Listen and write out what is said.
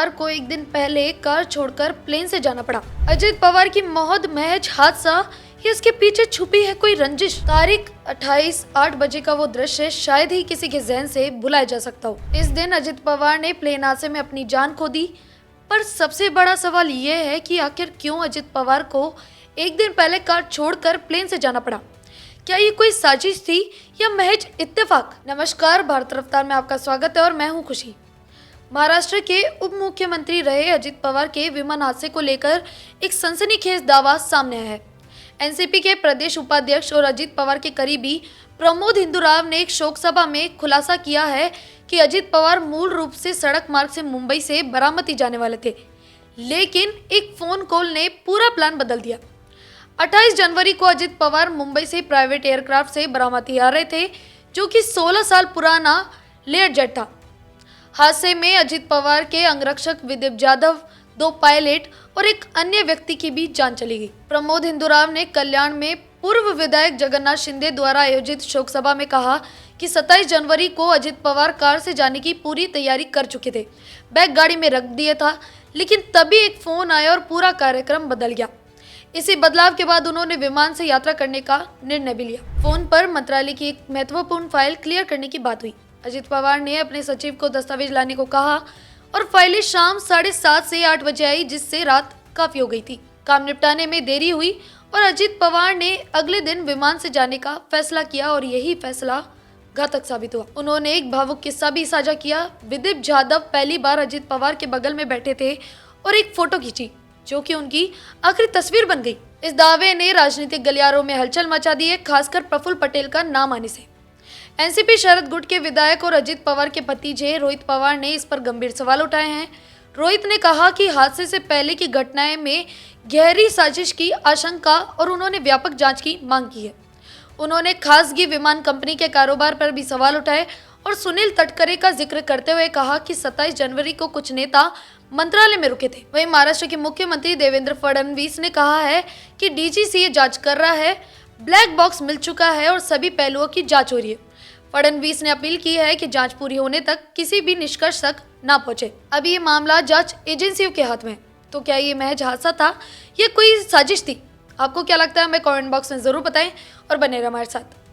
पवार को एक दिन पहले कार छोड़कर प्लेन से जाना पड़ा। अजित पवार की मौत महज हादसा या इसके पीछे छुपी है कोई रंजिश? तारीख 28/8 बजे का वो दृश्य शायद ही किसी के जहन से भुलाया जा सकता हो। इस दिन अजित पवार ने प्लेन हादसे में अपनी जान खो दी। पर सबसे बड़ा सवाल ये है कि आखिर क्यों अजित पवार को एक दिन पहले कार छोड़कर प्लेन से जाना पड़ा? क्या ये कोई साजिश थी या महज इत्तेफाक? नमस्कार, भारत रफ्तार में आपका स्वागत है और मैं हूं खुशी। महाराष्ट्र के उप मुख्यमंत्री रहे अजित पवार के विमान हादसे को लेकर एक सनसनीखेज दावा सामने आया है। एनसीपी के प्रदेश उपाध्यक्ष और अजित पवार के करीबी प्रमोद हिंदुराव ने एक शोक सभा में खुलासा किया है कि अजित पवार मूल रूप से सड़क मार्ग से मुंबई से बारामती जाने वाले थे, लेकिन एक फोन कॉल ने पूरा प्लान बदल दिया। 28 जनवरी को अजित पवार मुंबई से प्राइवेट एयरक्राफ्ट से बारामती आ रहे थे, जो कि 16 साल पुराना लेयर जेट था। हादसे में अजित पवार के अंगरक्षक विदीप जाधव, 2 पायलट और एक अन्य व्यक्ति की भी जान चली गई। प्रमोद हिंदुराव ने कल्याण में पूर्व विधायक जगन्नाथ शिंदे द्वारा आयोजित शोक सभा में कहा कि 27 जनवरी को अजित पवार कार से जाने की पूरी तैयारी कर चुके थे, बैग गाड़ी में रख दिया था, लेकिन तभी एक फोन आया और पूरा कार्यक्रम बदल गया। इसी बदलाव के बाद उन्होंने विमान से यात्रा करने का निर्णय भी लिया। फोन पर मंत्रालय की एक महत्वपूर्ण फाइल क्लियर करने की बात हुई। अजित पवार ने अपने सचिव को दस्तावेज लाने को कहा और फाइलें शाम 7:30 से 8 बजे आई, जिससे रात काफी हो गई थी। काम निपटाने में देरी हुई और अजित पवार ने अगले दिन विमान से जाने का फैसला किया और यही फैसला घातक साबित हुआ। उन्होंने एक भावुक किस्सा भी साझा किया। विदीप जाधव पहली बार अजित पवार के बगल में बैठे थे और एक फोटो खींची, जो कि उनकी आखिरी तस्वीर बन गई। इस दावे ने राजनीतिक गलियारों में हलचल मचा दी है, खासकर प्रफुल्ल पटेल का नाम आने से। एनसीपी शरद गुट के विधायक और अजित पवार के भतीजे रोहित पवार ने इस पर गंभीर सवाल उठाए हैं। रोहित ने कहा कि हादसे से पहले की घटनाएं में गहरी साजिश की आशंका और उन्होंने व्यापक जांच की मांग की है। उन्होंने खासगी विमान कंपनी के कारोबार पर भी सवाल उठाए और सुनील तटकरे का जिक्र करते हुए कहा कि 27 जनवरी को कुछ नेता मंत्रालय में रुके थे। वहीं महाराष्ट्र के मुख्यमंत्री देवेंद्र फडणवीस ने कहा है कि डीजीसीए जांच कर रहा है, ब्लैक बॉक्स मिल चुका है और सभी पहलुओं की जांच हो रही है। फडणवीस ने अपील की है कि जांच पूरी होने तक किसी भी निष्कर्ष तक ना पहुंचे। अभी ये मामला जांच एजेंसियों के हाथ में है। तो क्या ये महज हादसा था या कोई साजिश थी? आपको क्या लगता है? हमें कमेंट बॉक्स में जरूर बताएं और बने रहिए हमारे साथ।